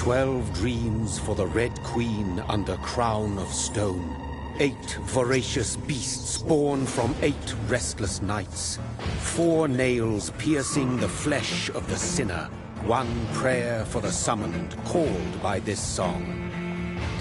12 dreams for the Red Queen under crown of stone. 8 voracious beasts born from 8 restless nights. 4 nails piercing the flesh of the sinner. 1 prayer for the summoned, called by this song.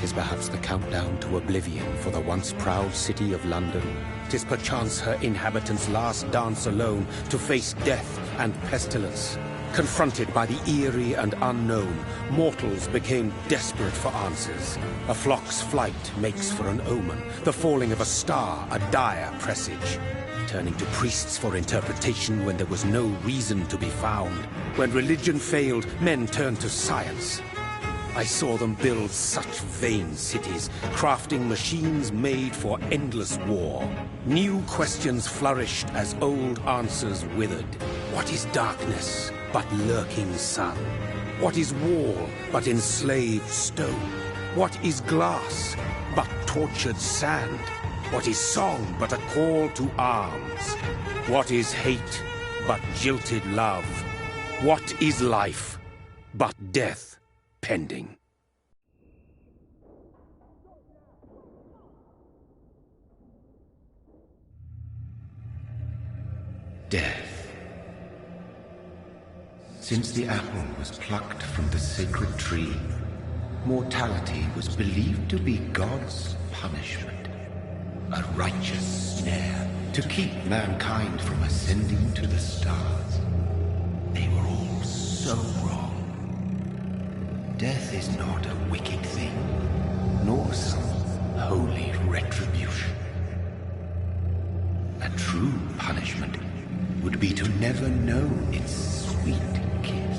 'Tis perhaps the countdown to oblivion for the once proud city of London. 'Tis perchance her inhabitants' last dance alone to face death and pestilence. Confronted by the eerie and unknown, mortals became desperate for answers. A flock's flight makes for an omen, the falling of a star a dire presage. Turning to priests for interpretation when there was no reason to be found. When religion failed, men turned to science. I saw them build such vain cities, crafting machines made for endless war. New questions flourished as old answers withered. What is darkness but lurking sun? What is wall but enslaved stone? What is glass but tortured sand? What is song but a call to arms? What is hate but jilted love? What is life but death pending? Death. Since the apple was plucked from the sacred tree, mortality was believed to be God's punishment. A righteous snare to keep mankind from ascending to the stars. They were all so wrong. Death is not a wicked thing, nor some holy retribution. A true punishment would be to never know its sweet kiss.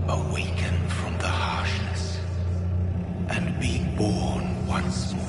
Awaken from the harshness and be born once more.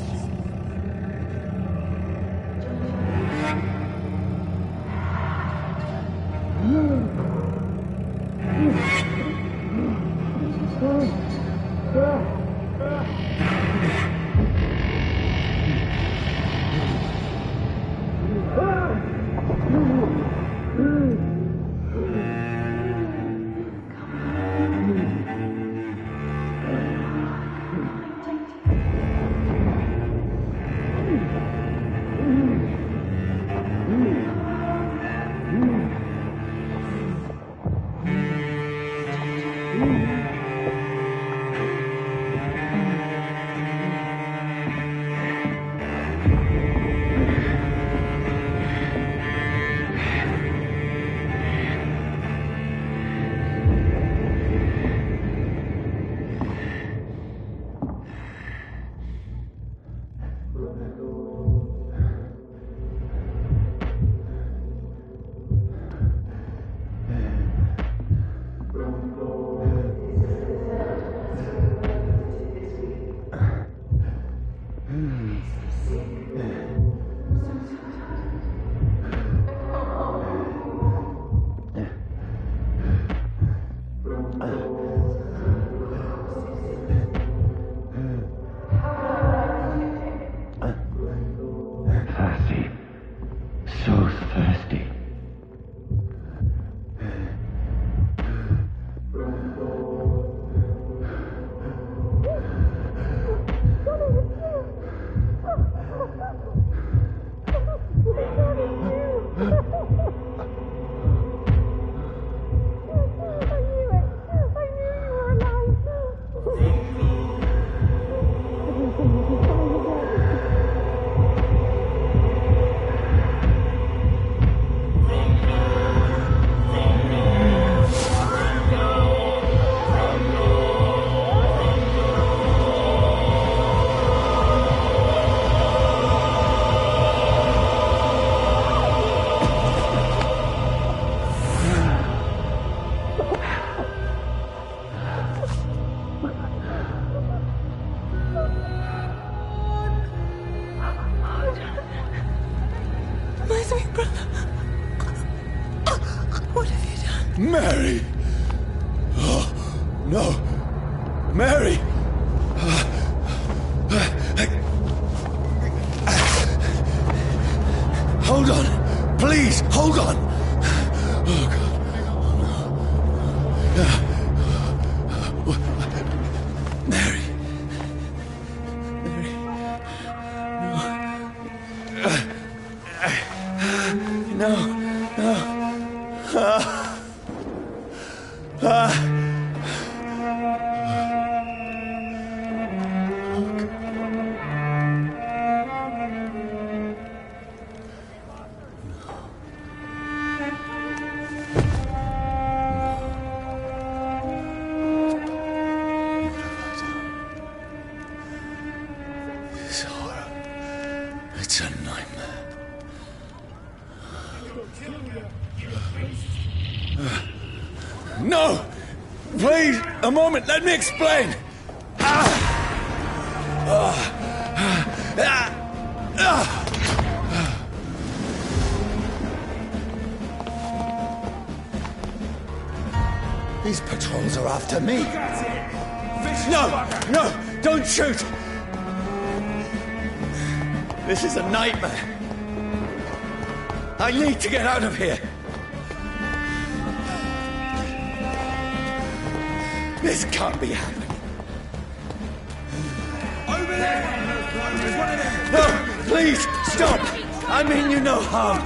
Mary! Oh, no! Mary! Hold on! Please, hold on! Oh, God. It's a nightmare. No! Please, a moment, let me explain! These patrols are after me. No! No! Don't shoot! This is a nightmare. I need to get out of here. This can't be happening. Over there! There's one of them! No! Please, stop! I mean you no harm.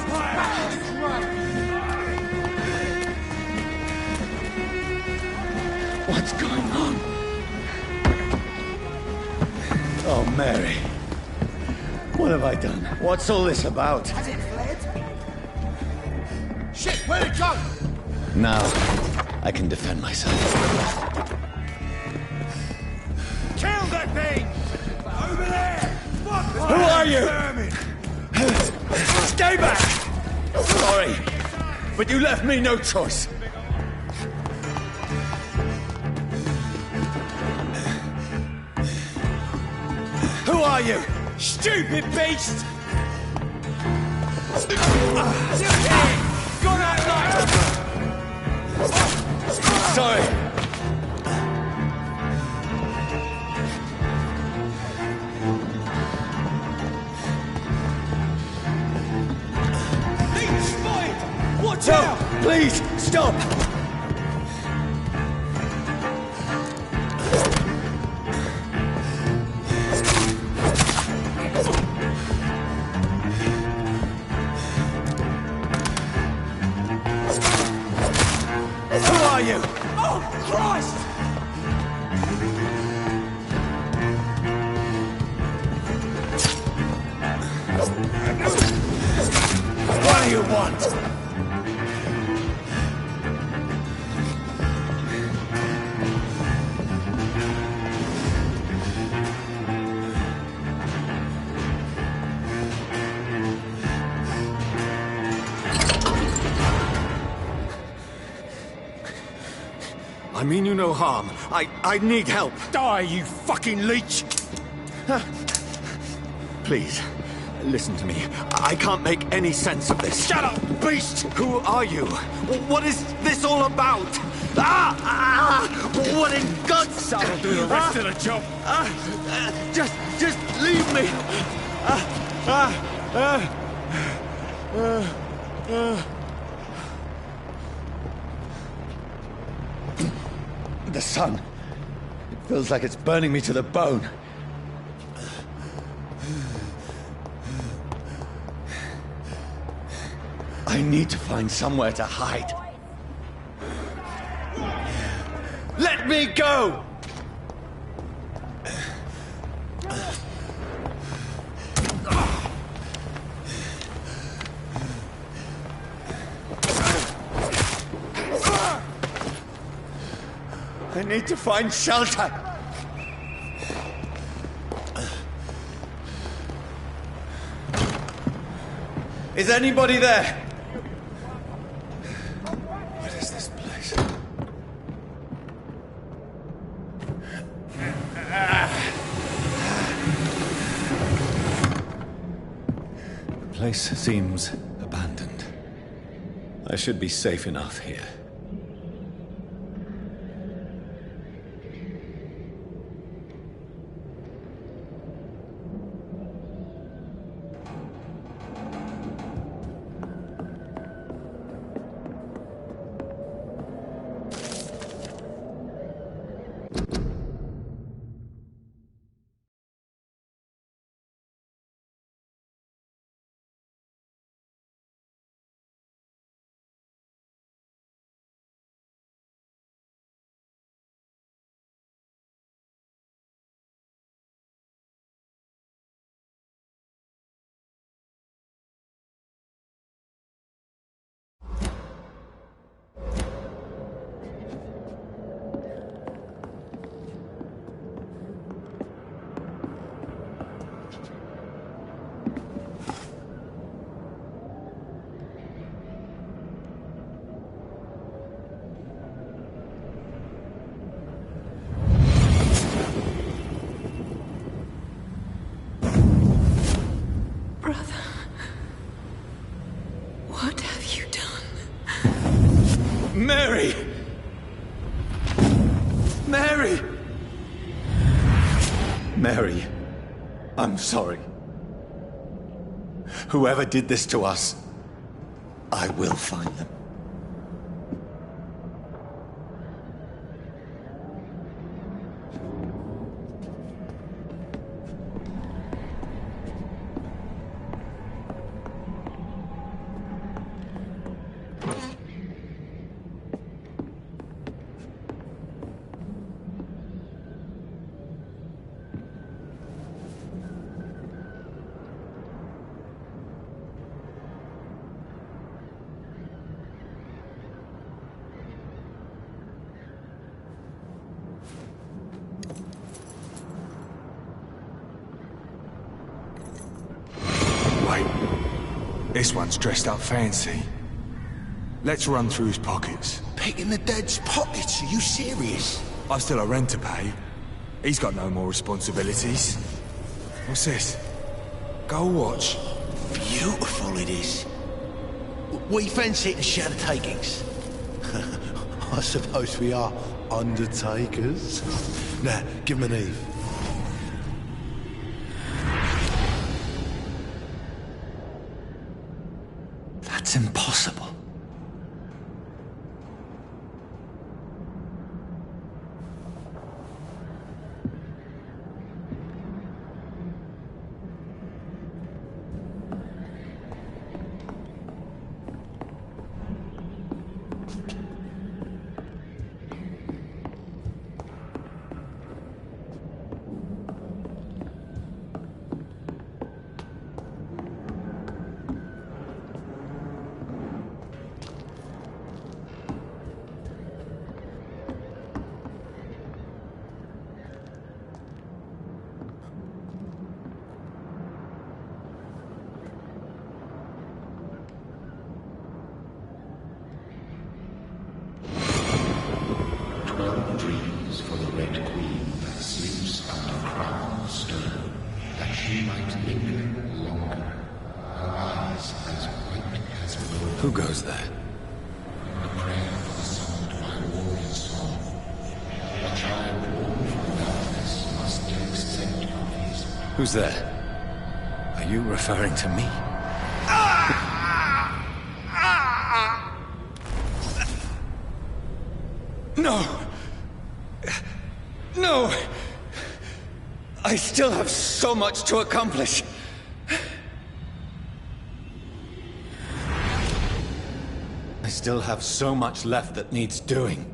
What's going on? Oh, Mary. What have I done? What's all this about? Has it fled? Shit, where'd it go? Now, I can defend myself. Kill that thing! Over there! Who are you? Stay back! Sorry, but you left me no choice. Who are you? Stupid beast! Still here! Gone out like... Sorry. Leech spotted! Watch No, out! please, stop! Who are you? Oh, Christ! What do you want? I mean you no harm. I need help. Die, you fucking leech! Please, listen to me. I can't make any sense of this. Shut up, beast! Who are you? What is this all about? What in God's... That'll do the rest of the job. Just leave me. The sun. It feels like it's burning me to the bone. I need to find somewhere to hide. Let me go! I need to find shelter. Is anybody there? What is this place? The place seems abandoned. I should be safe enough here. Mary! Mary! Mary, I'm sorry. Whoever did this to us, I will find them. This one's dressed up fancy. Let's run through his pockets. Picking the dead's pockets? Are you serious? I've still a rent to pay. He's got no more responsibilities. What's this? Gold watch. Beautiful it is. We fancy it and share the takings. I suppose we are undertakers. Now, give him an Eve. That's impossible. Dreams for the Red Queen that sleeps under crown of stone, that she might linger longer, her eyes as white as wool. Who goes there? The prayer for the soul to my warrior soul. A child born from darkness must take scent of his. Who's there? Are you referring to me? No! No! I still have so much to accomplish. I still have so much left that needs doing.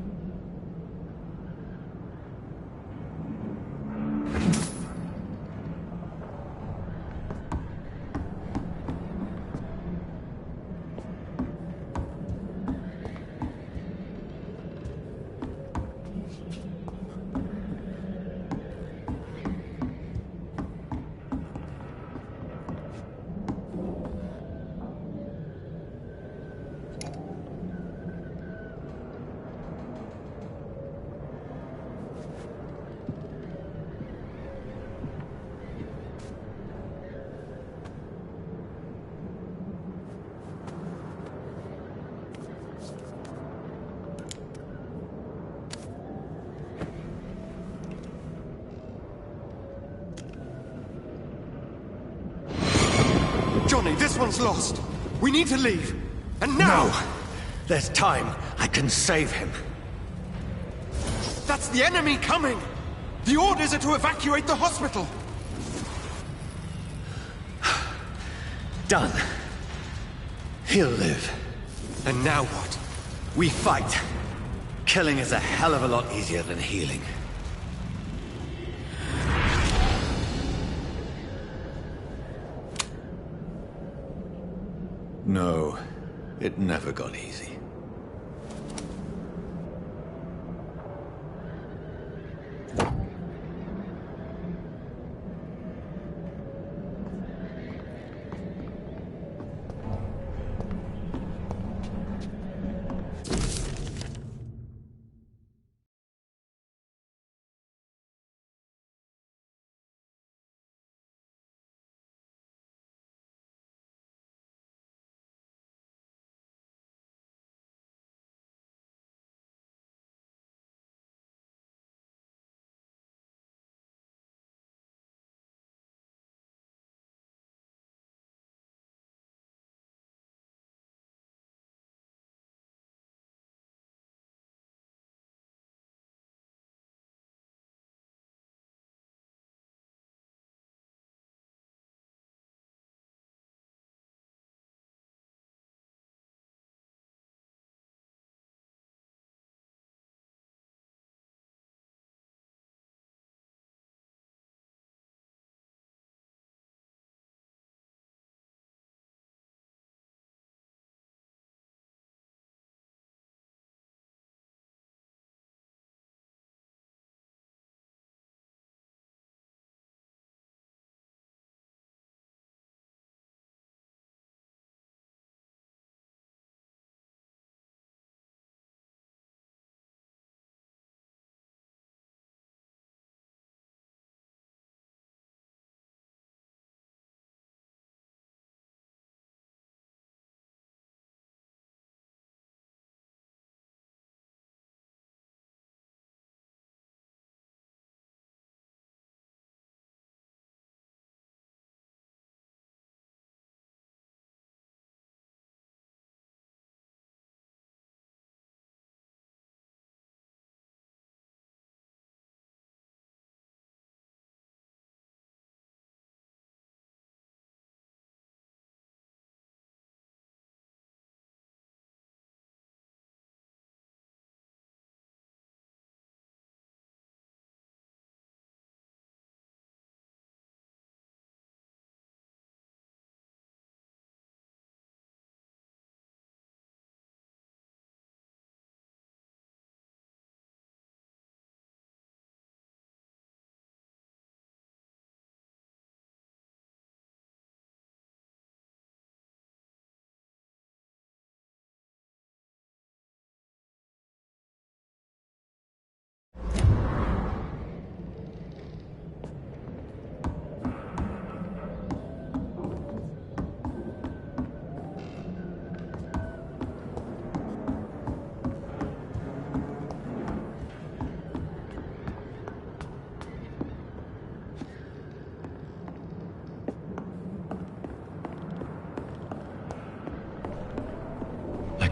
Johnny, this one's lost. We need to leave. And now! No! There's time. I can save him. That's the enemy coming! The orders are to evacuate the hospital! Done. He'll live. And now what? We fight. Killing is a hell of a lot easier than healing. No, it never got easy.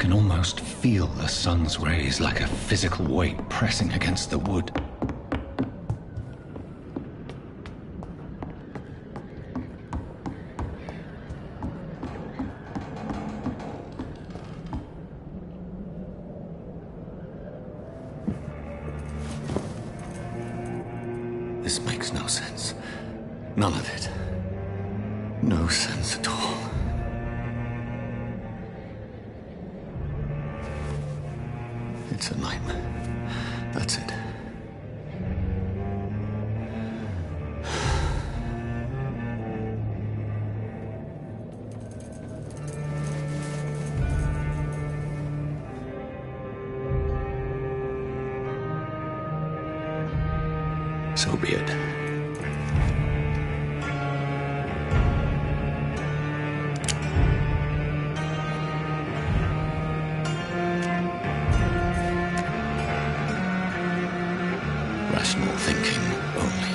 can almost feel the sun's rays like a physical weight pressing against the wood. This makes no sense. None of it. No sense at all. It's a nightmare. That's it. So be it. Rational thinking only.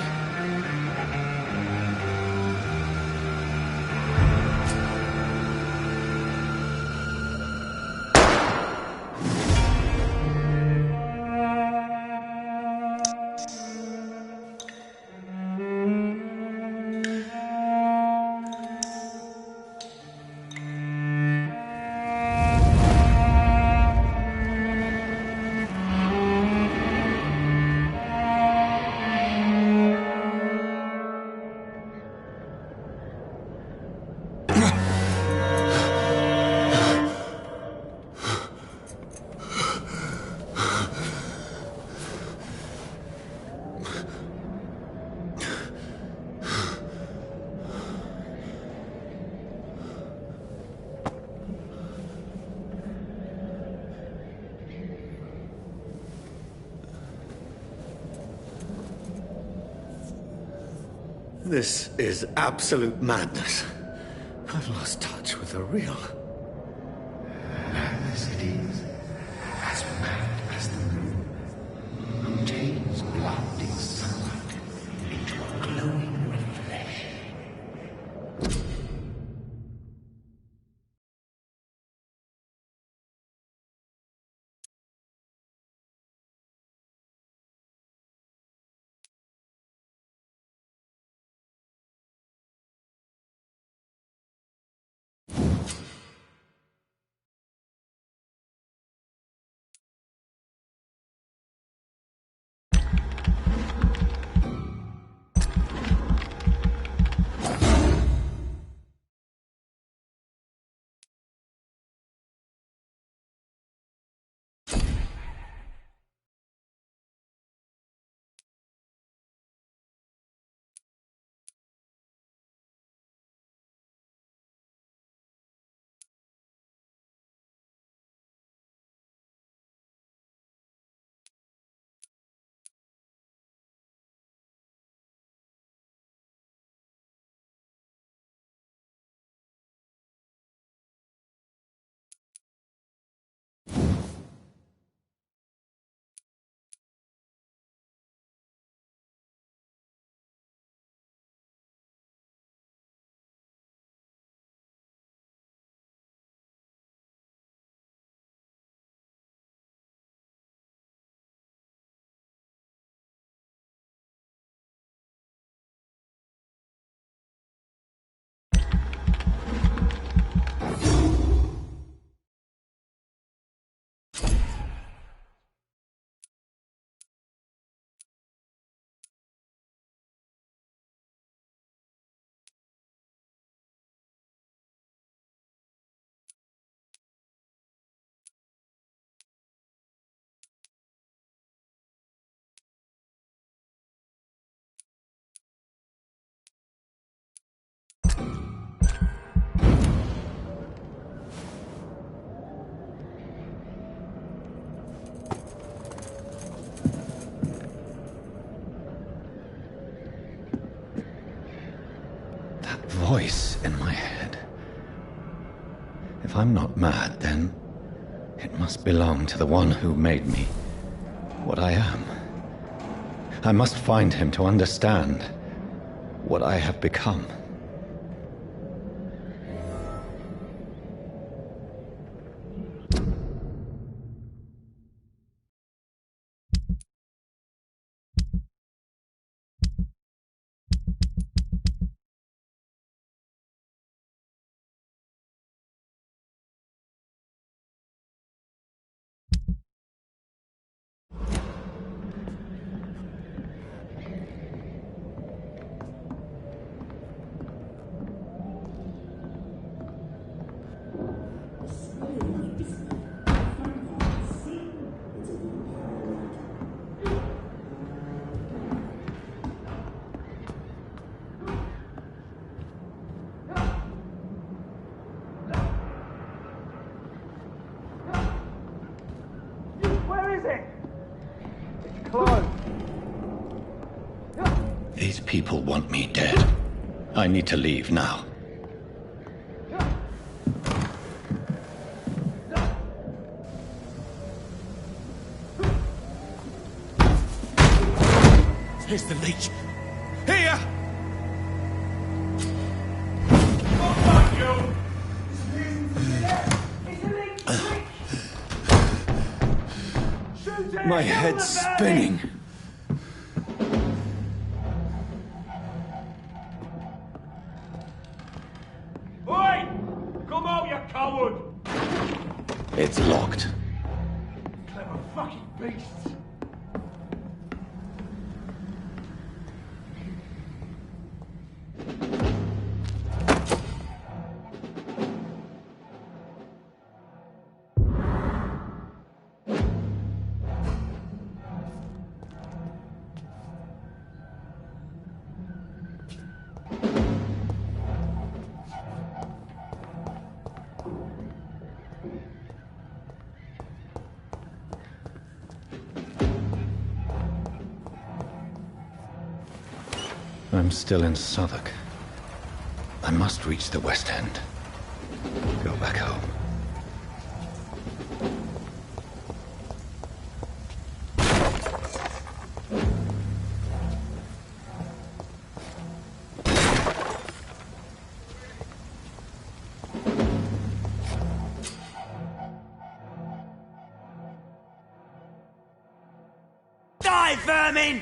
This is absolute madness. I've lost touch with the real. Madness it is, as mad as the moon, who takes blinding sunlight into a glowing reflection. Voice in my head. If I'm not mad, then it must belong to the one who made me what I am. I must find him to understand what I have become. people want me dead. I need to leave now. Here's the leech. Here! My head's spinning. Oi! Come out, you coward! It's locked. Clever fucking beasts! I'm still in Southwark. I must reach the West End. Go back home. Die, vermin!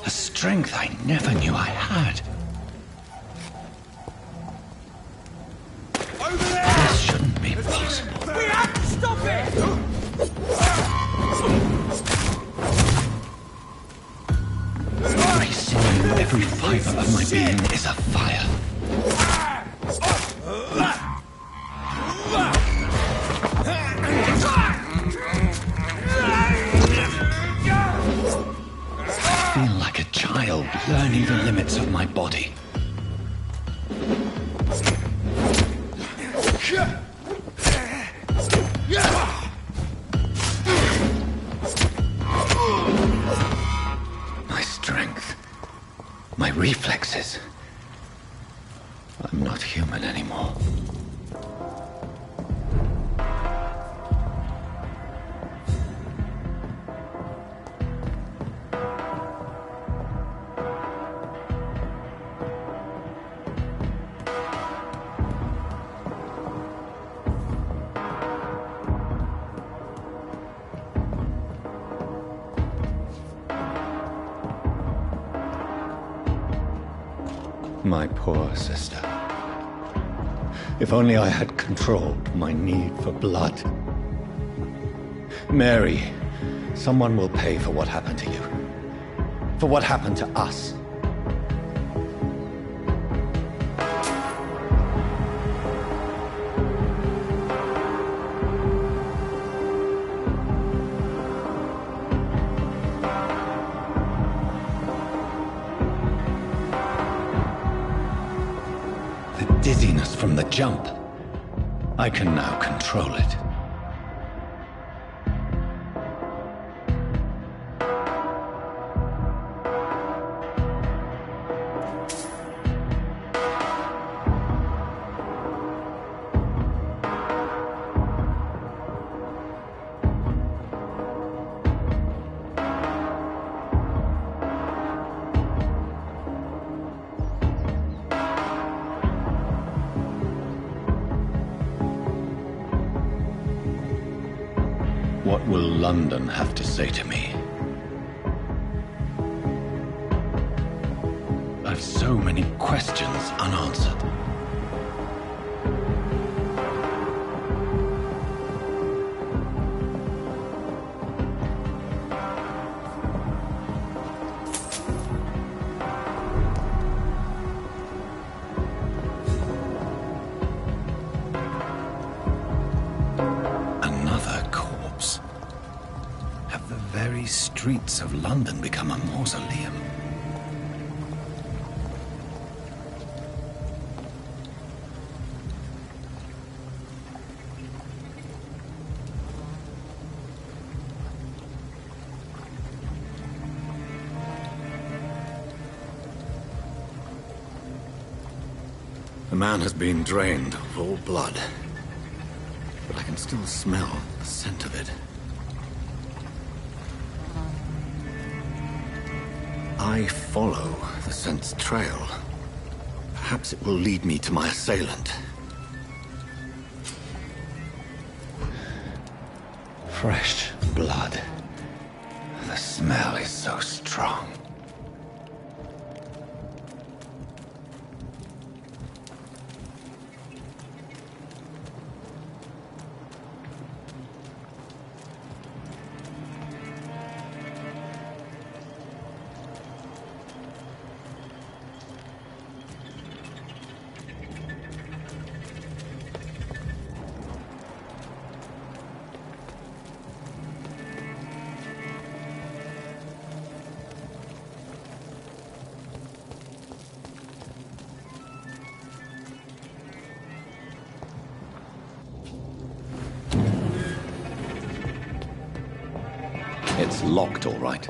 A strength I never knew I had. This shouldn't be possible. We have to stop it! Every sinew, every fiber of my being is afire. I feel like a child learning the limits of my body. My strength, my reflexes. I'm not human anymore. My poor sister. If only I had controlled my need for blood. Mary, someone will pay for what happened to you. For what happened to us. Dizziness from the jump. I can now control it. What will London have to say to me? I've so many questions unanswered. very streets of London become a mausoleum. The man has been drained of all blood, but I can still smell the scent of it. I follow the scent's trail. Perhaps it will lead me to my assailant. Fresh blood. The smell is so strong. It's locked, all right.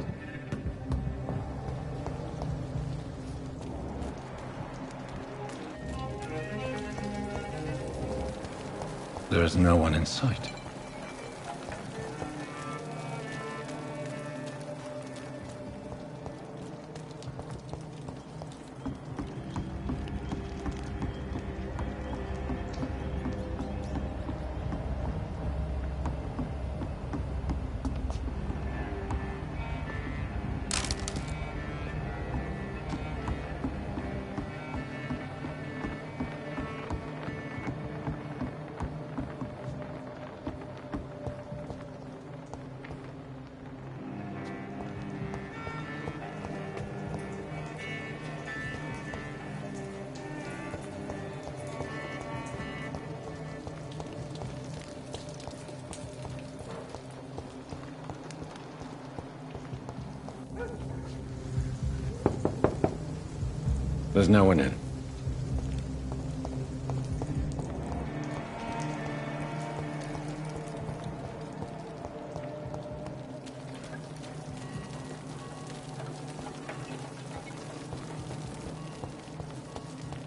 There is no one in sight. There's no one in.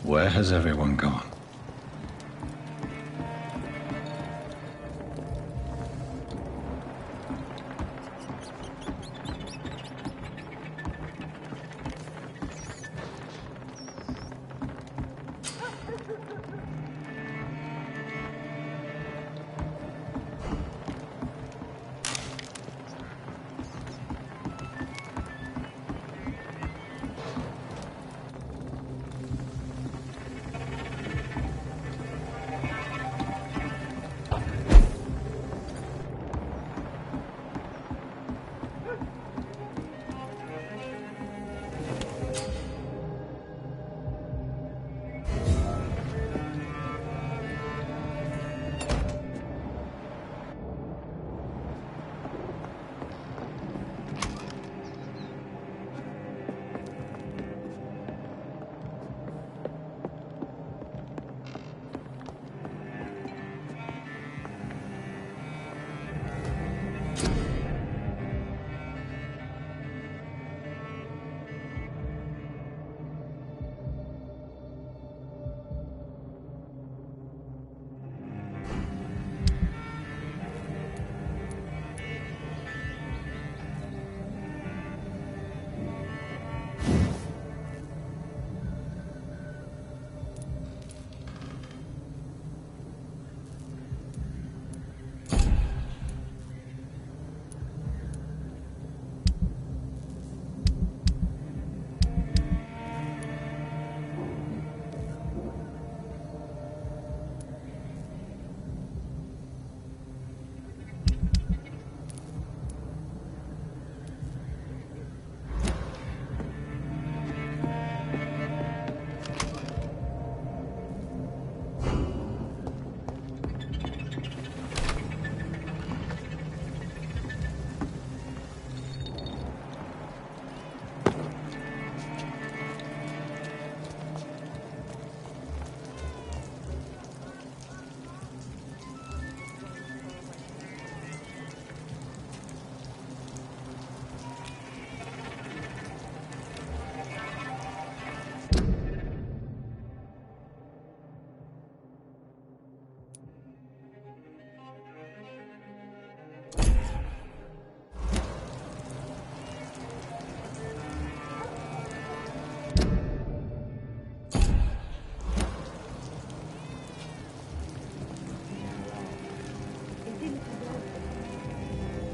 Where has everyone gone?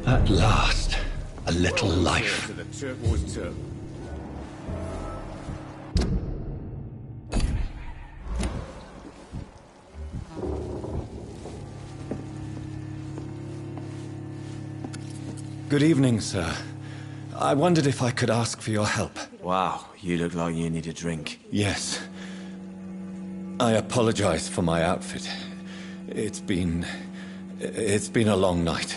At last, a little life. To the turquoise turtle. Good evening, sir. I wondered if I could ask for your help. Wow, you look like you need a drink. Yes. I apologize for my outfit. It's been a long night.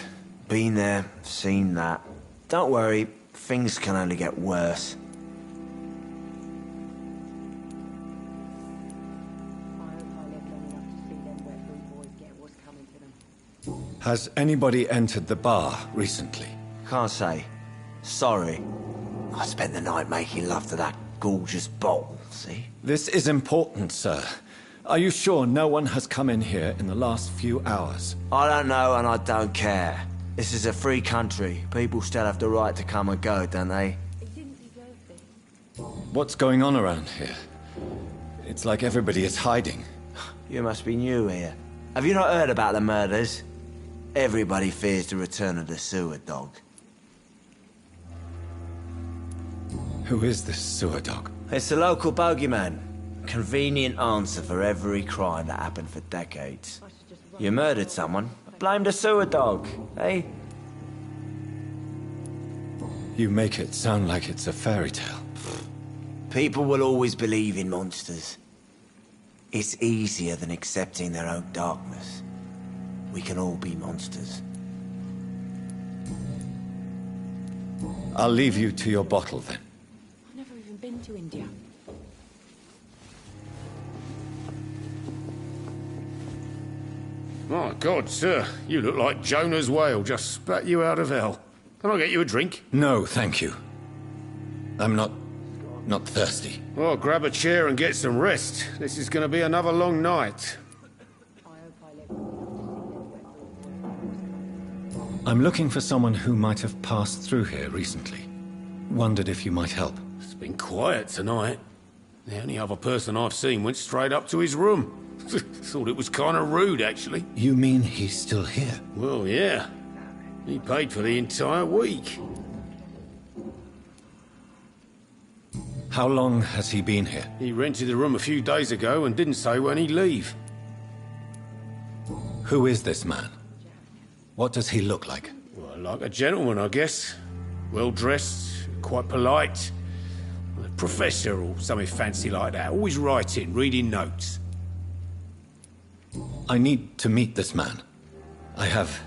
Been there, seen that. Don't worry, things can only get worse. Has anybody entered the bar recently? Can't say. Sorry. I spent the night making love to that gorgeous bottle, see? This is important, sir. Are you sure no one has come in here in the last few hours? I don't know and I don't care. This is a free country. People still have the right to come and go, don't they? What's going on around here? It's like everybody is hiding. You must be new here. Have you not heard about the murders? Everybody fears the return of the sewer dog. Who is this sewer dog? It's the local bogeyman. Convenient answer for every crime that happened for decades. You murdered someone, blame the sewer dog, eh? You make it sound like it's a fairy tale. People will always believe in monsters. It's easier than accepting their own darkness. We can all be monsters. I'll leave you to your bottle then. I've never even been to India. My God, sir, you look like Jonah's whale just spat you out of hell. Can I get you a drink? No, thank you. I'm not thirsty. Well, grab a chair and get some rest. This is going to be another long night. I'm looking for someone who might have passed through here recently. Wondered if you might help. It's been quiet tonight. The only other person I've seen went straight up to his room. Thought it was kind of rude, actually. You mean he's still here? Well, yeah. He paid for the entire week. How long has he been here? He rented the room a few days ago and didn't say when he'd leave. Who is this man? What does he look like? Well, like a gentleman, I guess. Well-dressed, quite polite. A professor or something fancy like that. Always writing, reading notes. I need to meet this man. I have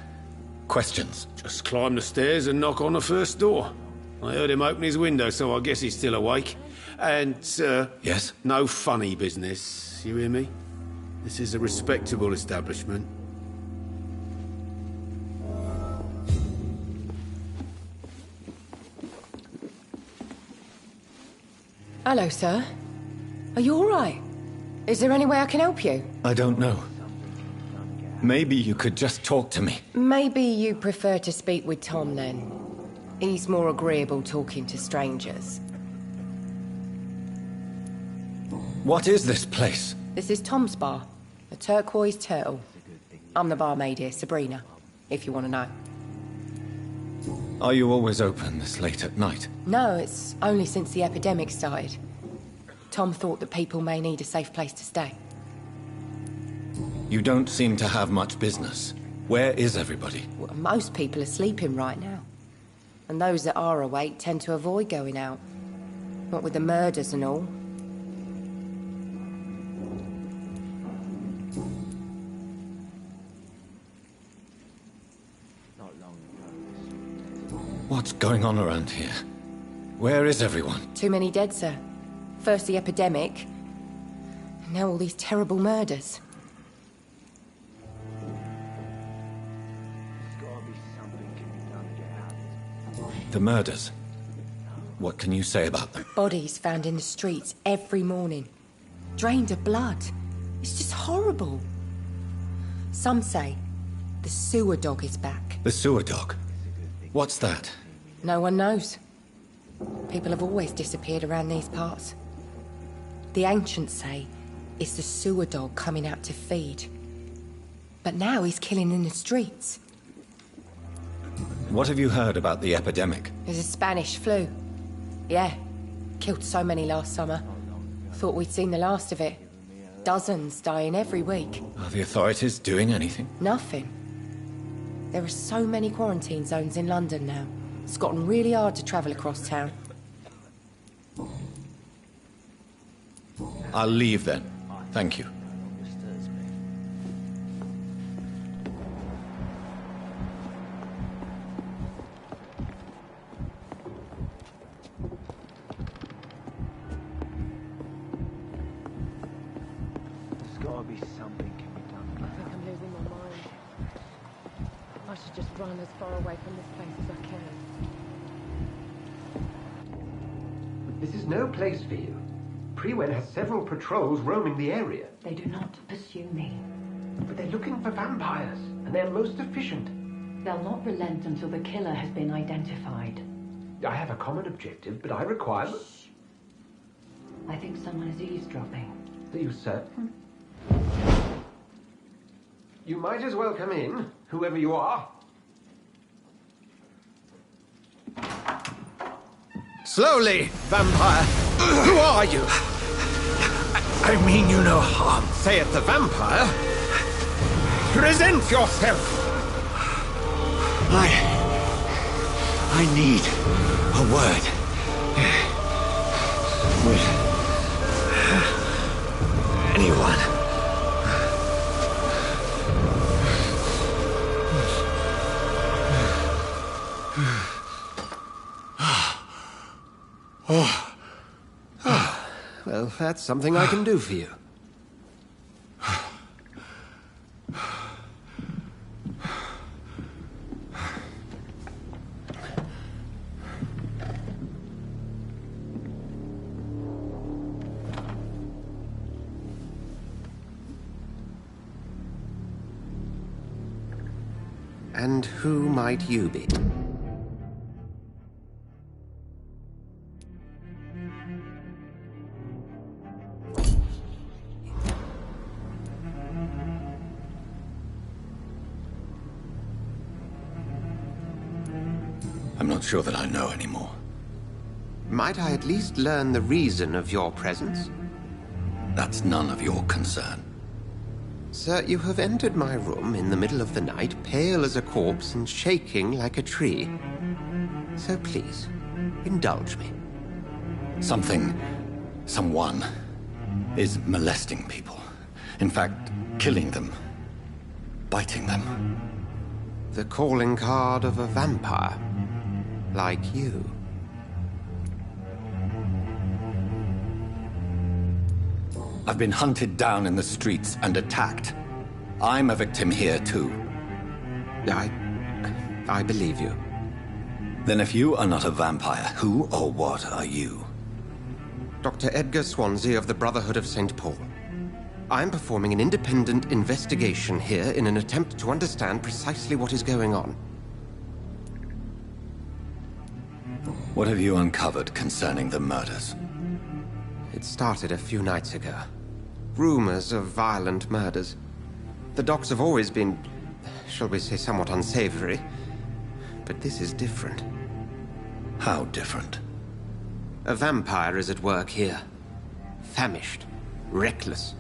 questions. Just climb the stairs and knock on the first door. I heard him open his window, so I guess he's still awake. And, Yes? no funny business, you hear me? This is a respectable establishment. Hello, sir. Are you all right? Is there any way I can help you? I don't know. Maybe you could just talk to me. Maybe you prefer to speak with Tom, then. He's more agreeable talking to strangers. What is this place? This is Tom's bar, the Turquoise Turtle. I'm the barmaid here, Sabrina, if you want to know. Are you always open this late at night? No, it's only since the epidemic started. Tom thought that people may need a safe place to stay. You don't seem to have much business. Where is everybody? Well, most people are sleeping right now. And those that are awake tend to avoid going out. What with the murders and all. What's going on around here? Where is everyone? Too many dead, sir. First the epidemic, and now all these terrible murders. The murders. What can you say about them? Bodies found in the streets every morning. Drained of blood. It's just horrible. Some say the sewer dog is back. The sewer dog? What's that? No one knows. People have always disappeared around these parts. The ancients say it's the sewer dog coming out to feed. But now he's killing in the streets. What have you heard about the epidemic? There's a Spanish flu. Yeah. Killed so many last summer. Thought we'd seen the last of it. Dozens dying every week. Are the authorities doing anything? Nothing. There are so many quarantine zones in London now. It's gotten really hard to travel across town. I'll leave then. Thank you. There's gotta be something can be done. I think I'm losing my mind. I should just run as far away from this place as I can. This is no place for you. Prewen has several patrols roaming the area. They do not pursue me. But they're looking for vampires, and they're most efficient. They'll not relent until the killer has been identified. I have a common objective, but I require... I think someone is eavesdropping. Are you certain? You might as well come in, whoever you are. Slowly, vampire! Who are you? I mean you no harm. Saith the vampire. Present yourself! I need a word. With anyone. Well, that's something I can do for you. And who might you be? I'm not sure that I know anymore. Might I at least learn the reason of your presence? That's none of your concern. Sir, you have entered my room in the middle of the night, pale as a corpse and shaking like a tree. So please, indulge me. Someone is molesting people. In fact, killing them. Biting them. The calling card of a vampire. Like you. I've been hunted down in the streets and attacked. I'm a victim here, too. I believe you. Then if you are not a vampire, who or what are you? Dr. Edgar Swansea of the Brotherhood of St. Paul. I'm performing an independent investigation here in an attempt to understand precisely what is going on. What have you uncovered concerning the murders? It started a few nights ago. Rumors of violent murders. The docs have always been, shall we say, somewhat unsavory. But this is different. How different? A vampire is at work here. Famished. Reckless.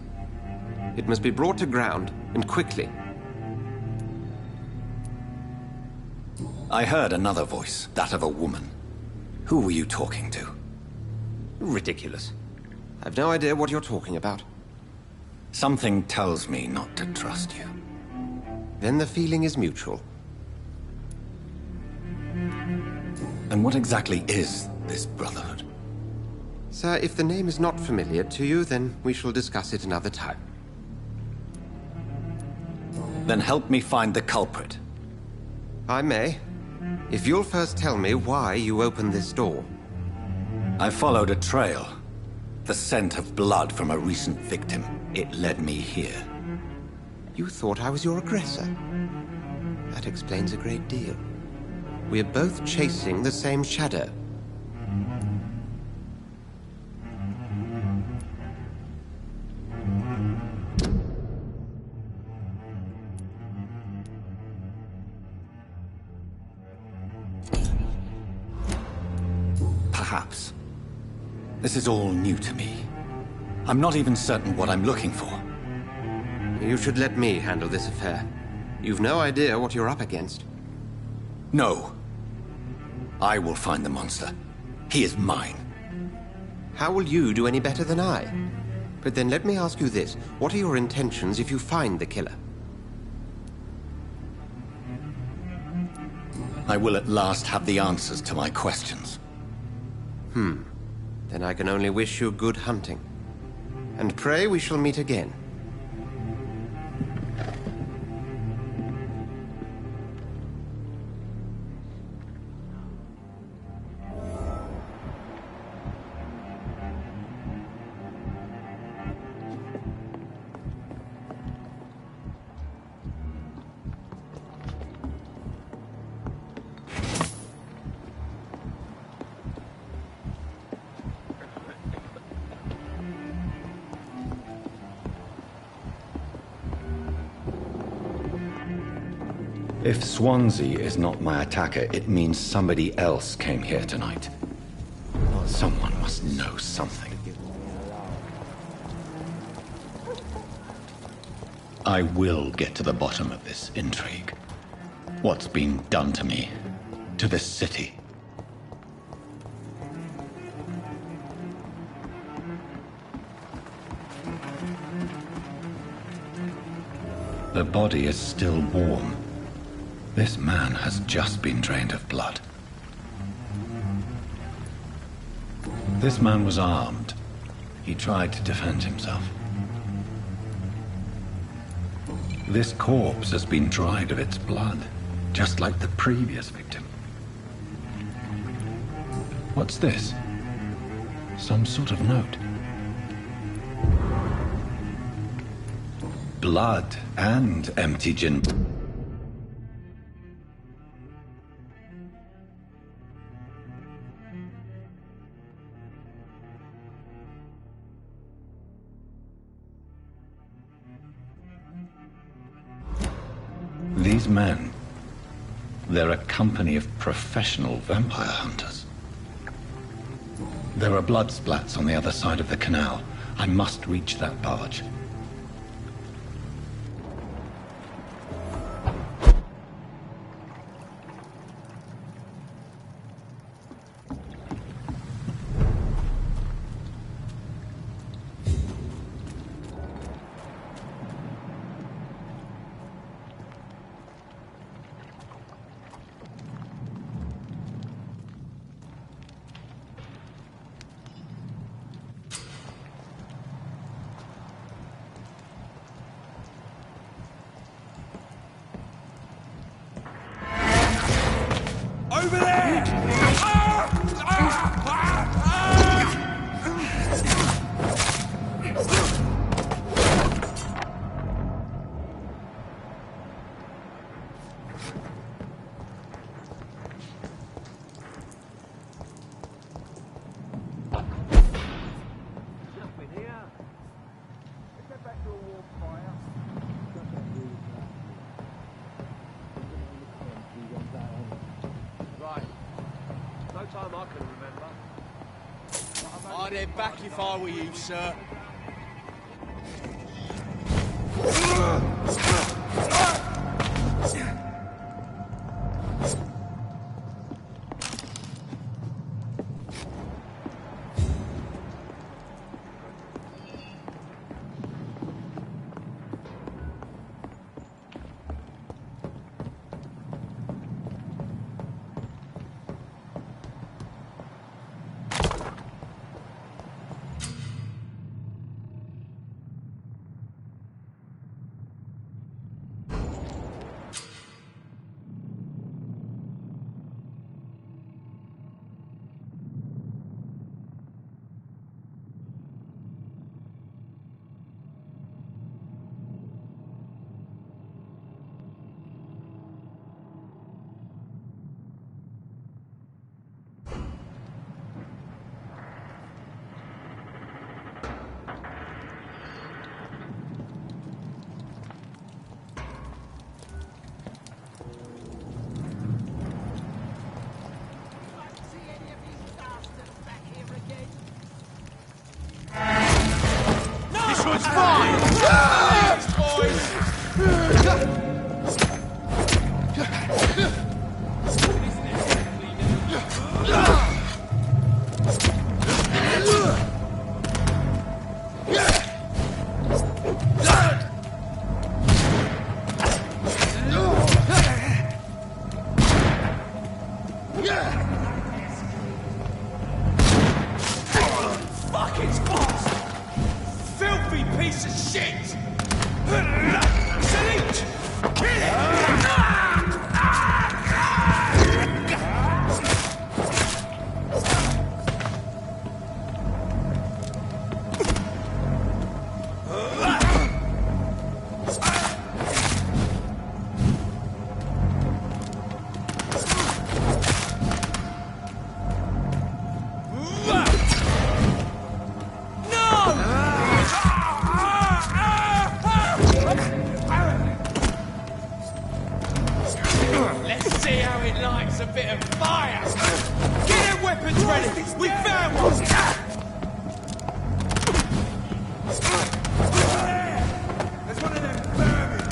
It must be brought to ground, and quickly. I heard another voice, that of a woman. Who were you talking to? Ridiculous. I've no idea what you're talking about. Something tells me not to trust you. Then the feeling is mutual. And what exactly is this Brotherhood? Sir, if the name is not familiar to you, then we shall discuss it another time. Then help me find the culprit. I may. If you'll first tell me why you opened this door. I followed a trail. The scent of blood from a recent victim. It led me here. You thought I was your aggressor? That explains a great deal. We're both chasing the same shadow. Perhaps. This is all new to me. I'm not even certain what I'm looking for. You should let me handle this affair. You've no idea what you're up against. No. I will find the monster. He is mine. How will you do any better than I? But then let me ask you this. What are your intentions if you find the killer? I will at last have the answers to my questions. Then I can only wish you good hunting. And pray we shall meet again. If Swansea is not my attacker, it means somebody else came here tonight. Someone must know something. I will get to the bottom of this intrigue. What's been done to me, to this city. The body is still warm. This man has just been drained of blood. This man was armed. He tried to defend himself. This corpse has been dried of its blood, just like the previous victim. What's this? Some sort of note. Blood and empty gin. These men, they're a company of professional vampire hunters. There are blood splats on the other side of the canal. I must reach that barge. Over there! Time I can remember. I'd head back if I were you, sir. It's fine! Thanks, boys! Fucking boss! Filthy piece of shit! Salute! Let's see how it likes a bit of fire! Get them weapons ready! We found one! There's one of them vermin!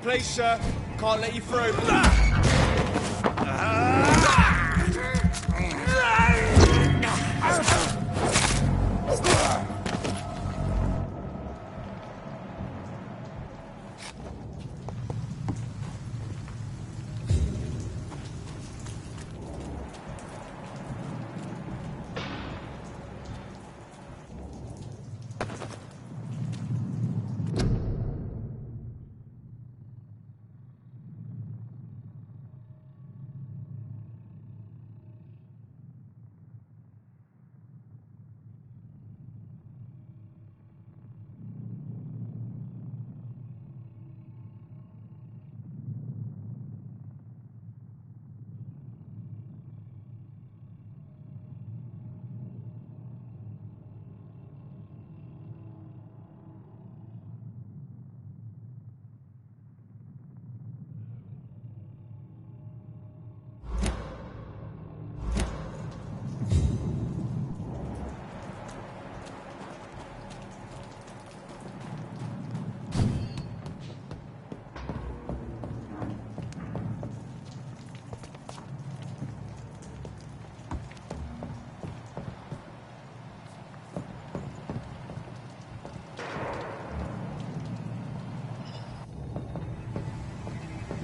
Please, sir. Can't let you through.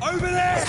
Over there!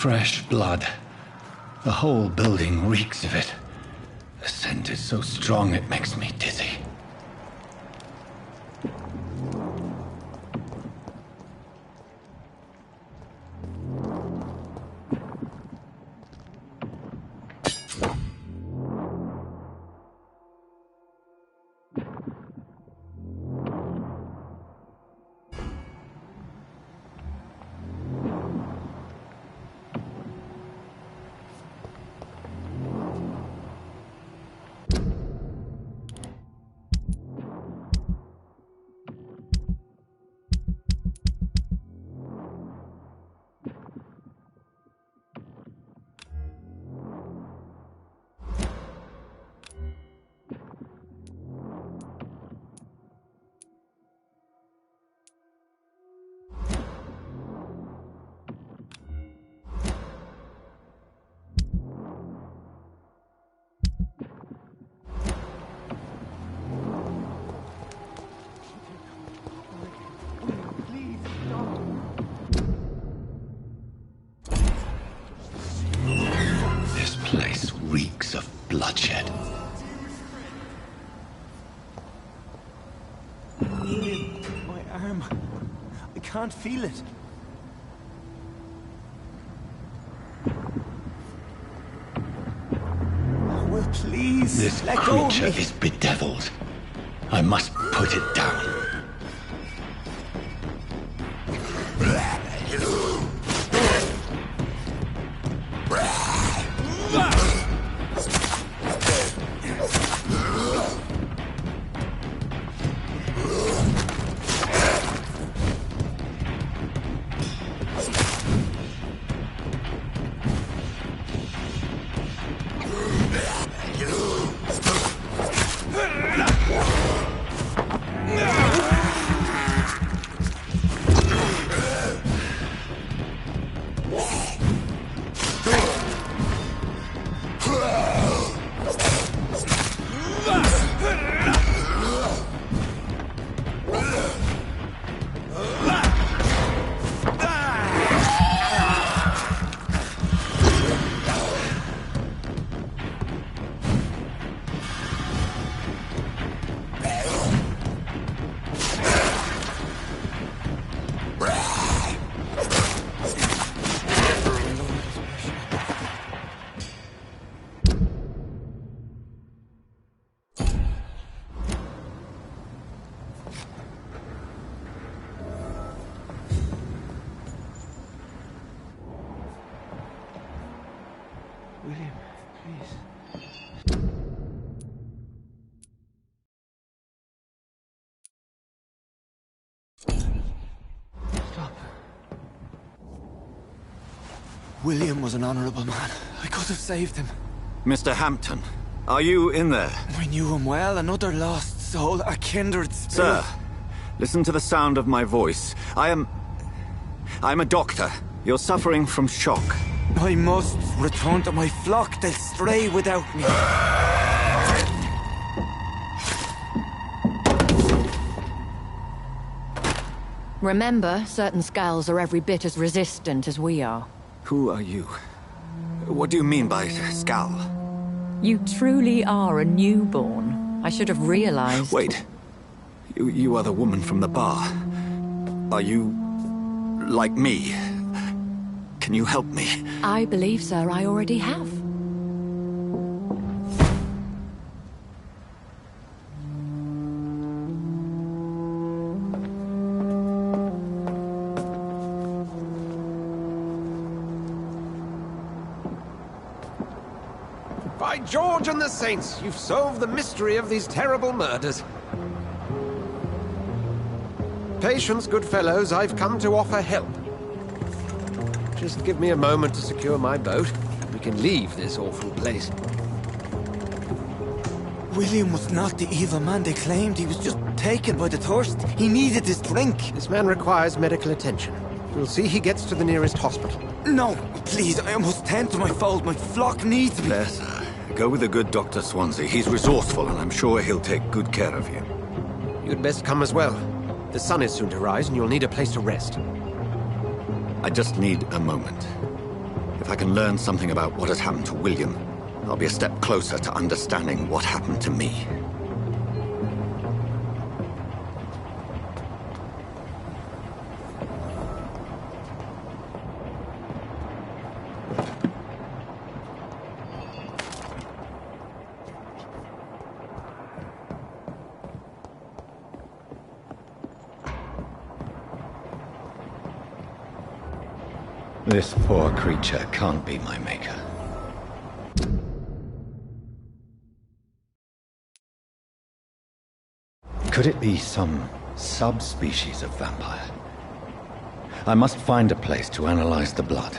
Fresh blood. The whole building reeks of it. The scent is so strong it makes me dizzy. Place reeks of bloodshed. My arm. I can't feel it. Well, please. This let go of creature me. is bedeviled. I must put it down. William, please. Stop. William was an honorable man. I could have saved him. Mr. Hampton, are you in there? I knew him well, another lost soul, a kindred spirit. Sir, listen to the sound of my voice. I'm a doctor. You're suffering from shock. I must return to my flock. They'll stray without me. Remember, certain skulls are every bit as resistant as we are. Who are you? What do you mean by skull? You truly are a newborn. I should have realized. Wait. You are the woman from the bar. Are you like me? Can you help me? I believe, sir, I already have. By George and the Saints, you've solved the mystery of these terrible murders. Patience, good fellows, I've come to offer help. Just give me a moment to secure my boat. We can leave this awful place. William was not the evil man they claimed. He was just taken by the thirst. He needed his drink. This man requires medical attention. We'll see he gets to the nearest hospital. No, please, I must tend to my fold. My flock needs me. There, sir. Go with the good Dr. Swansea. He's resourceful, and I'm sure he'll take good care of you. You'd best come as well. The sun is soon to rise, and you'll need a place to rest. I just need a moment. If I can learn something about what has happened to William, I'll be a step closer to understanding what happened to me. This poor creature can't be my maker. Could it be some subspecies of vampire? I must find a place to analyze the blood.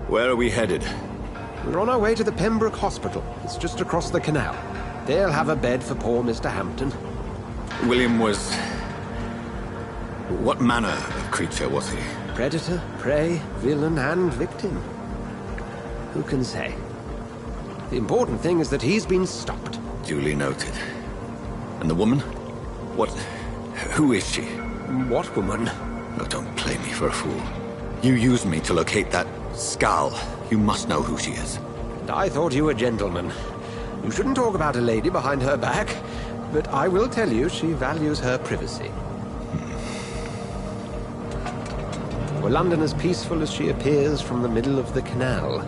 Where are we headed? We're on our way to the Pembroke Hospital. It's just across the canal. They'll have a bed for poor Mr. Hampton. William was... What manner of creature was he? Predator, prey, villain, and victim. Who can say? The important thing is that he's been stopped. Duly noted. And the woman? What... Who is she? What woman? Oh, don't play me for a fool. You used me to locate that skull. You must know who she is. And I thought you a gentleman. You shouldn't talk about a lady behind her back, but I will tell you she values her privacy. Were London as peaceful as she appears from the middle of the canal?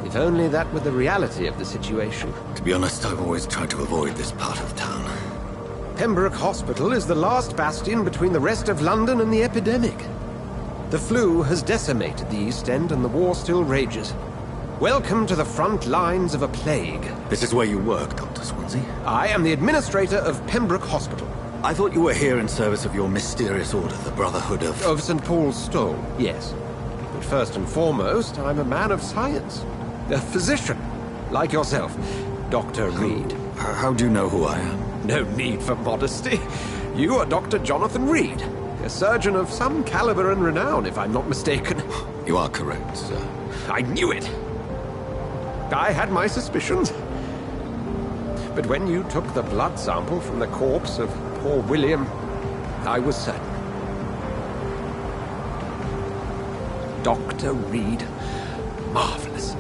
If only that were the reality of the situation. To be honest, I've always tried to avoid this part of town. Pembroke Hospital is the last bastion between the rest of London and the epidemic. The flu has decimated the East End and the war still rages. Welcome to the front lines of a plague. This is where you work, Dr. Swansea? I am the administrator of Pembroke Hospital. I thought you were here in service of your mysterious order, the Brotherhood of... Of St. Paul's Stole, yes. But first and foremost, I'm a man of science. A physician, like yourself, Dr. Reed. How do you know who I am? No need for modesty. You are Dr. Jonathan Reed. A surgeon of some caliber and renown, if I'm not mistaken. You are correct, sir. I knew it. I had my suspicions. But when you took the blood sample from the corpse of poor William, I was certain. Dr. Reed. Marvelous.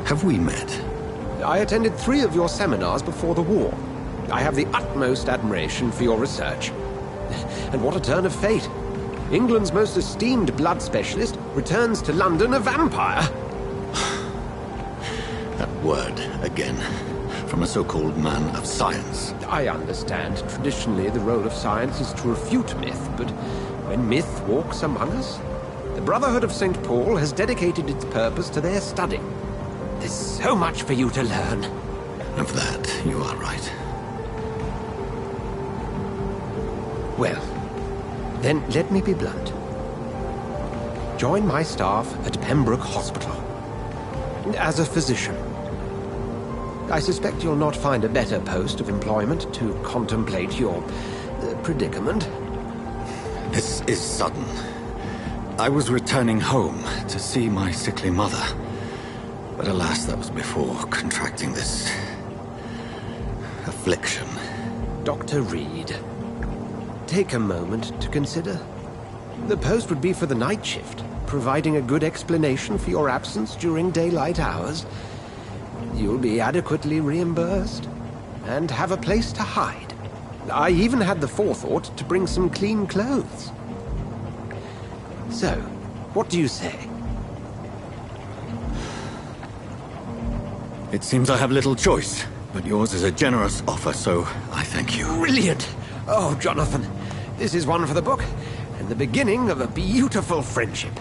Have we met? I attended 3 of your seminars before the war. I have the utmost admiration for your research. And what a turn of fate. England's most esteemed blood specialist returns to London a vampire. That word, again. From a so-called man of science. I understand. Traditionally, the role of science is to refute myth, but when myth walks among us, the Brotherhood of St. Paul has dedicated its purpose to their study. There's so much for you to learn. Of that, you are right. Well, then let me be blunt. Join my staff at Pembroke Hospital. As a physician. I suspect you'll not find a better post of employment to contemplate your predicament. This is sudden. I was returning home to see my sickly mother. But alas, that was before contracting this... affliction. Dr. Reed, take a moment to consider. The post would be for the night shift, providing a good explanation for your absence during daylight hours. You'll be adequately reimbursed, and have a place to hide. I even had the forethought to bring some clean clothes. So, what do you say? It seems I have little choice, but yours is a generous offer, so I thank you. Brilliant! Oh, Jonathan, this is one for the book, and the beginning of a beautiful friendship.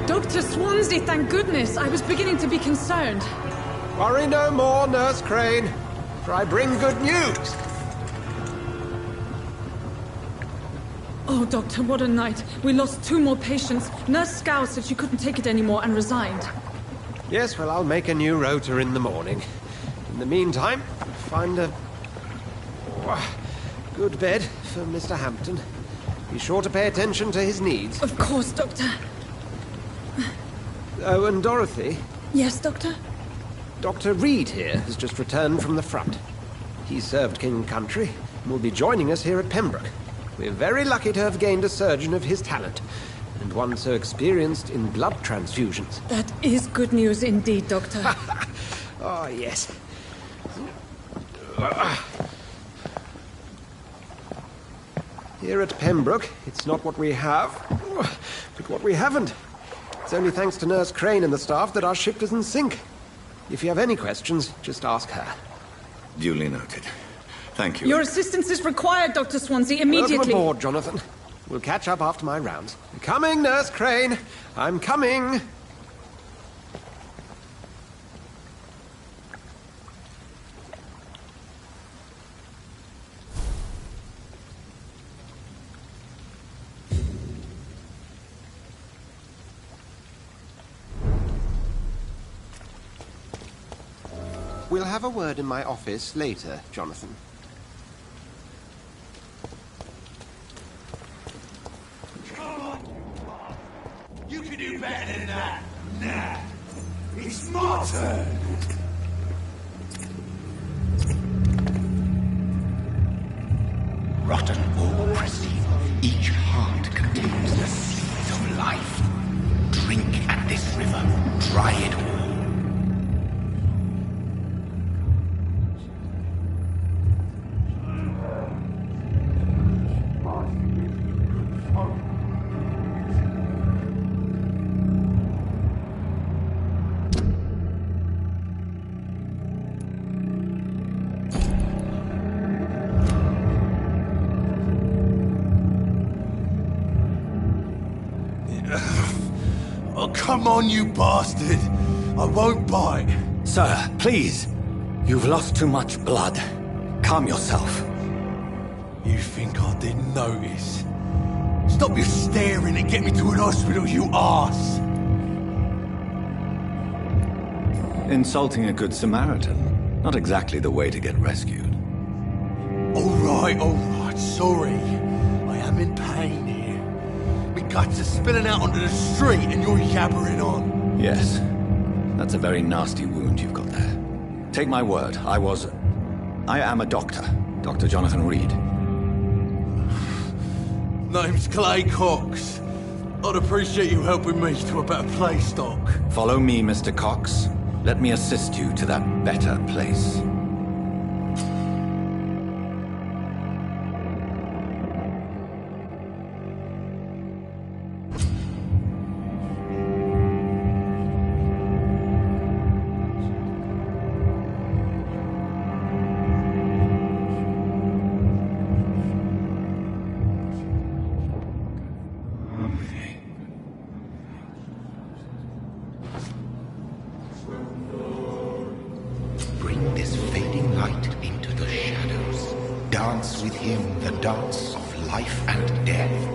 Dr. Swansea, thank goodness. I was beginning to be concerned. Worry no more, Nurse Crane, for I bring good news. Oh, Doctor, what a night. We lost 2 more patients. Nurse Scow said she couldn't take it anymore and resigned. Yes, well, I'll make a new rota in the morning. In the meantime, find a good bed for Mr. Hampton. Be sure to pay attention to his needs. Of course, Doctor. Oh, and Dorothy? Yes, Doctor? Dr. Reed here has just returned from the front. He served King and Country and will be joining us here at Pembroke. We're very lucky to have gained a surgeon of his talent, and one so experienced in blood transfusions. That is good news indeed, Doctor. Oh, yes. Here at Pembroke, it's not what we have, but what we haven't. It's only thanks to Nurse Crane and the staff that our ship doesn't sink. If you have any questions, just ask her. Duly noted. Thank you. Your assistance is required, Dr. Swansea, immediately. Welcome aboard, Jonathan. We'll catch up after my rounds. Coming, Nurse Crane. I'm coming. We'll have a word in my office later, Jonathan. You can do better than that. Nah. It's my turn. Rotten or pristine, each heart contains the seeds of life. Drink at this river, dry it all. Come on, you bastard! I won't bite. Sir, please. You've lost too much blood. Calm yourself. You think I didn't notice? Stop your staring and get me to an hospital, you arse! Insulting a good Samaritan. Not exactly the way to get rescued. All right, sorry. I am in pain here. My guts are spilling out onto the street and you're yabbering on. Yes. That's a very nasty wound you've got there. Take my word, I am a doctor. Dr. Jonathan Reed. Name's Clay Cox. I'd appreciate you helping me to a better place, Doc. Follow me, Mr. Cox. Let me assist you to that better place. Bring this fading light into the shadows. Dance with him the dance of life and death.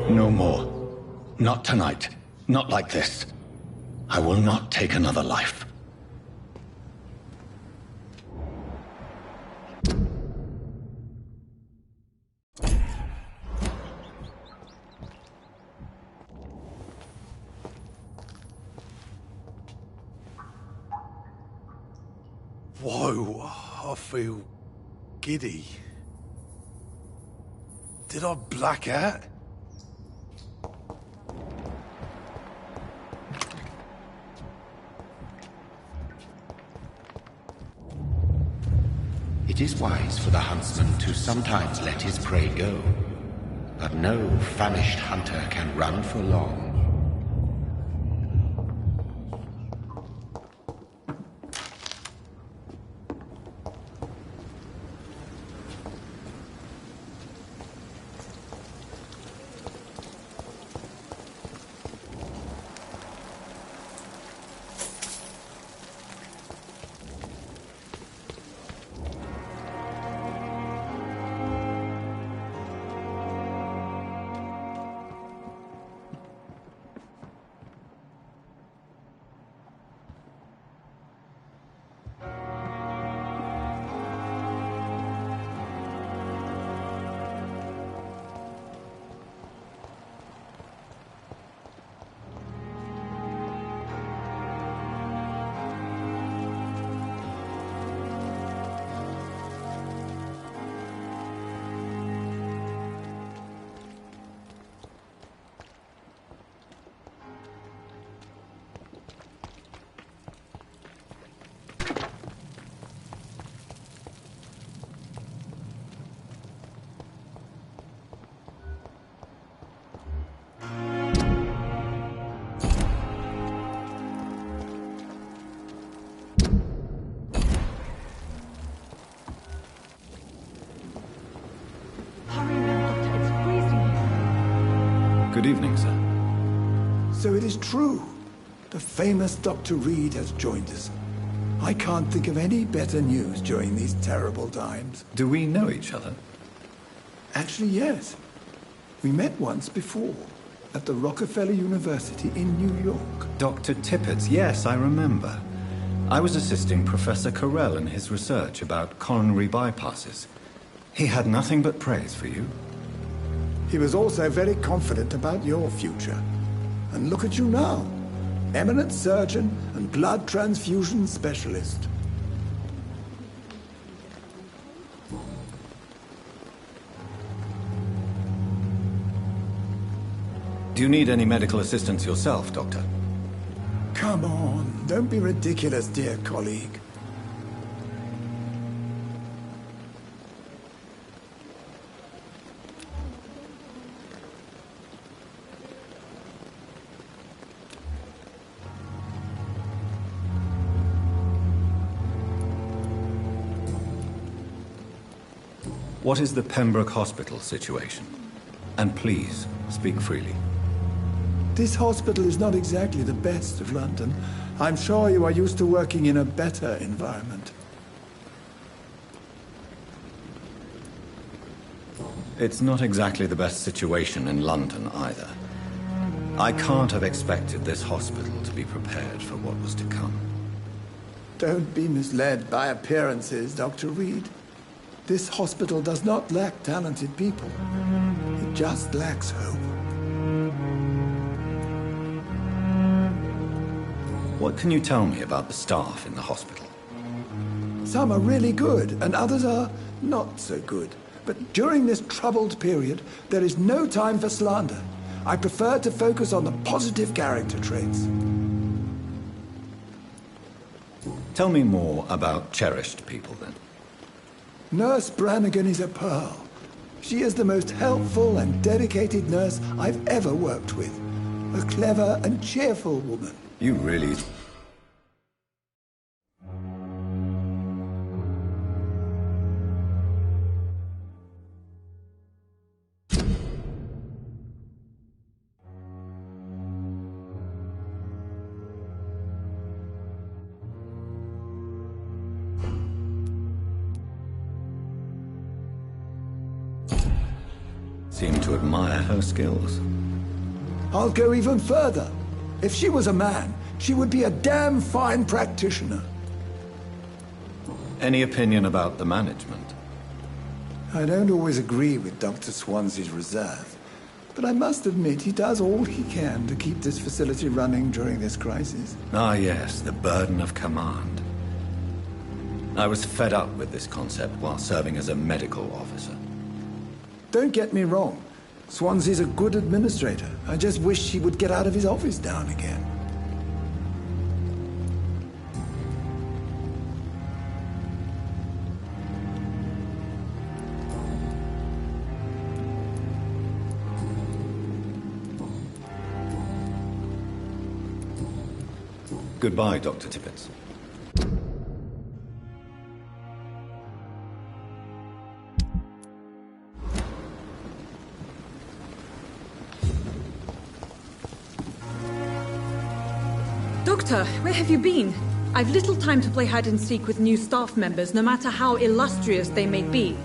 No more. Not tonight. Not like this. I will not take another life. Whoa, I feel giddy. Did I black out? It is wise for the huntsman to sometimes let his prey go, but no famished hunter can run for long. Good evening, sir. So it is true. The famous Dr. Reed has joined us. I can't think of any better news during these terrible times. Do we know each other? Actually, yes. We met once before, at the Rockefeller University in New York. Dr. Tippett's, yes, I remember. I was assisting Professor Carell in his research about coronary bypasses. He had nothing but praise for you. He was also very confident about your future. And look at you now. Eminent surgeon and blood transfusion specialist. Do you need any medical assistance yourself, Doctor? Come on, don't be ridiculous, dear colleague. What is the Pembroke Hospital situation? And please, speak freely. This hospital is not exactly the best of London. I'm sure you are used to working in a better environment. It's not exactly the best situation in London either. I can't have expected this hospital to be prepared for what was to come. Don't be misled by appearances, Dr. Reed. This hospital does not lack talented people. It just lacks hope. What can you tell me about the staff in the hospital? Some are really good, and others are not so good. But during this troubled period, there is no time for slander. I prefer to focus on the positive character traits. Tell me more about cherished people, then. Nurse Brannigan is a pearl. She is the most helpful and dedicated nurse I've ever worked with. A clever and cheerful woman. You really... seem to admire her skills. I'll go even further. If she was a man, she would be a damn fine practitioner. Any opinion about the management? I don't always agree with Dr. Swansea's reserve, but I must admit he does all he can to keep this facility running during this crisis. Ah, yes, the burden of command. I was fed up with this concept while serving as a medical officer. Don't get me wrong. Swansea's a good administrator. I just wish he would get out of his office now and again. Goodbye, Dr. Tippett. Doctor, where have you been? I've little time to play hide and seek with new staff members, no matter how illustrious they may be.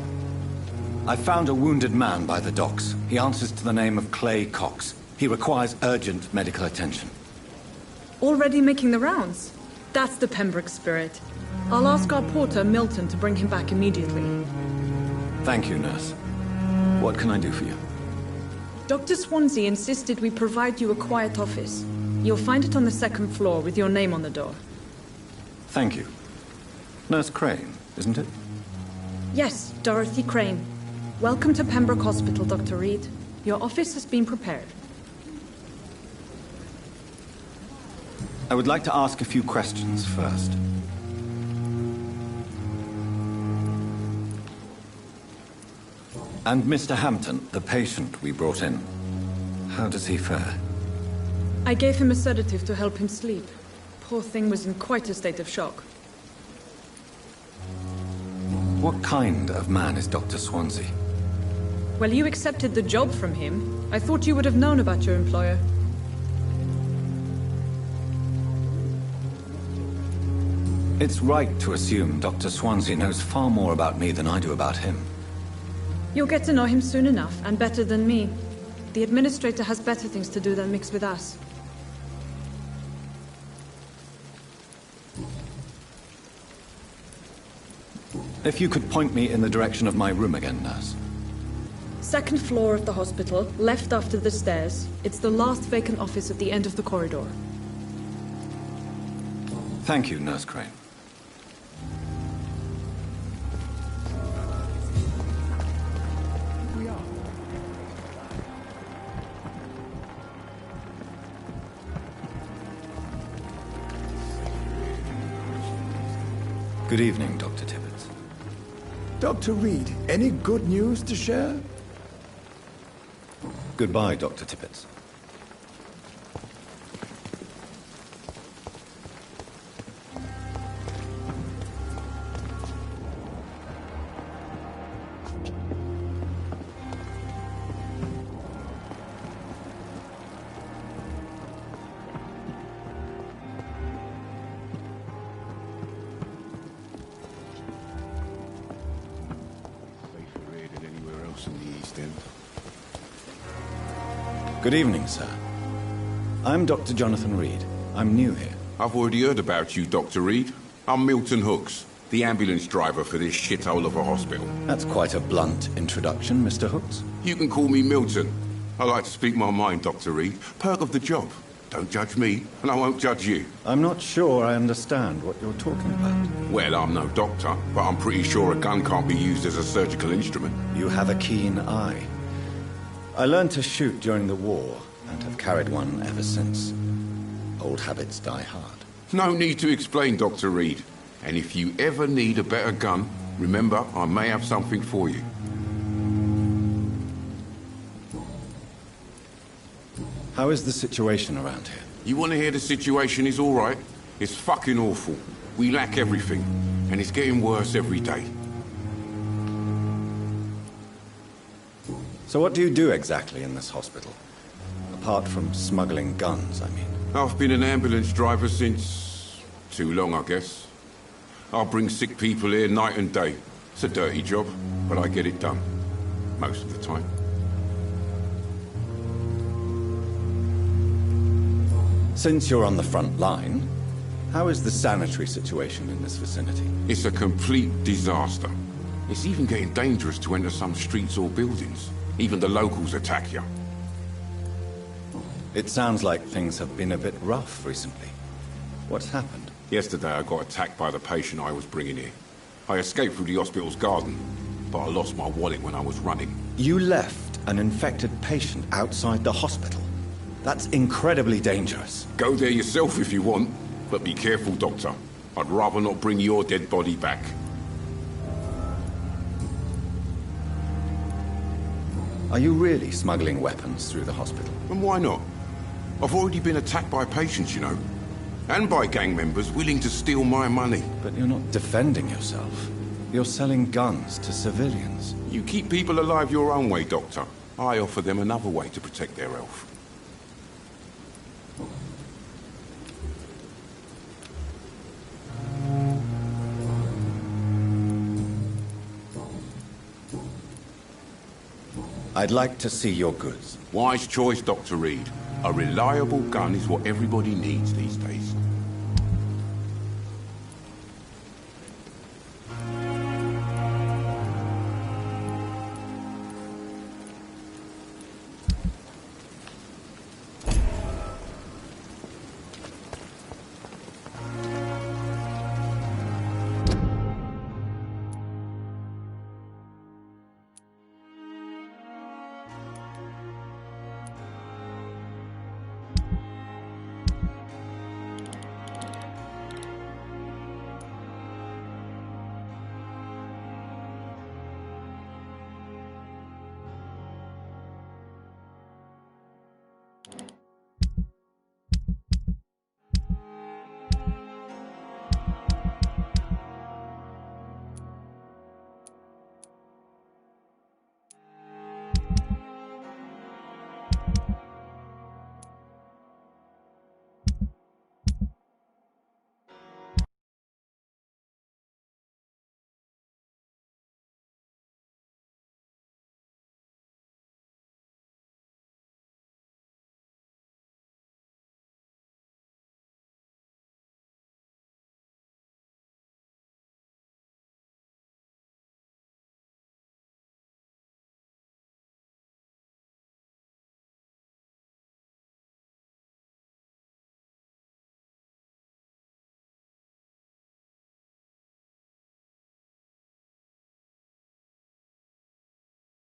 I found a wounded man by the docks. He answers to the name of Clay Cox. He requires urgent medical attention. Already making the rounds? That's the Pembroke spirit. I'll ask our porter, Milton, to bring him back immediately. Thank you, nurse. What can I do for you? Dr. Swansea insisted we provide you a quiet office. You'll find it on the second floor with your name on the door. Thank you. Nurse Crane, isn't it? Yes, Dorothy Crane. Welcome to Pembroke Hospital, Dr. Reed. Your office has been prepared. I would like to ask a few questions first. And Mr. Hampton, the patient we brought in, how does he fare? I gave him a sedative to help him sleep. Poor thing was in quite a state of shock. What kind of man is Dr. Swansea? Well, you accepted the job from him. I thought you would have known about your employer. It's right to assume Dr. Swansea knows far more about me than I do about him. You'll get to know him soon enough, and better than me. The administrator has better things to do than mix with us. If you could point me in the direction of my room again, nurse. Second floor of the hospital, left after the stairs. It's the last vacant office at the end of the corridor. Thank you, Nurse Crane. Good evening, Dr. Tippett. Dr. Reed, any good news to share? Goodbye, Dr. Tippett. Good evening, sir. I'm Dr. Jonathan Reed. I'm new here. I've already heard about you, Dr. Reed. I'm Milton Hooks, the ambulance driver for this shithole of a hospital. That's quite a blunt introduction, Mr. Hooks. You can call me Milton. I like to speak my mind, Dr. Reed. Perk of the job. Don't judge me, and I won't judge you. I'm not sure I understand what you're talking about. Well, I'm no doctor, but I'm pretty sure a gun can't be used as a surgical instrument. You have a keen eye. I learned to shoot during the war, and have carried one ever since. Old habits die hard. No need to explain, Dr. Reed. And if you ever need a better gun, remember, I may have something for you. How is the situation around here? You want to hear the situation is all right? It's fucking awful. We lack everything, and it's getting worse every day. So what do you do exactly in this hospital? Apart from smuggling guns, I mean. I've been an ambulance driver since... too long, I guess. I bring sick people here night and day. It's a dirty job, but I get it done. Most of the time. Since you're on the front line, how is the sanitary situation in this vicinity? It's a complete disaster. It's even getting dangerous to enter some streets or buildings. Even the locals attack you. It sounds like things have been a bit rough recently. What's happened? Yesterday I got attacked by the patient I was bringing here. I escaped through the hospital's garden, but I lost my wallet when I was running. You left an infected patient outside the hospital? That's incredibly dangerous. Go there yourself if you want, but be careful, Doctor. I'd rather not bring your dead body back. Are you really smuggling weapons through the hospital? And why not? I've already been attacked by patients, you know. And by gang members willing to steal my money. But you're not defending yourself. You're selling guns to civilians. You keep people alive your own way, Doctor. I offer them another way to protect their health. I'd like to see your goods. Wise choice, Dr. Reed. A reliable gun is what everybody needs these days.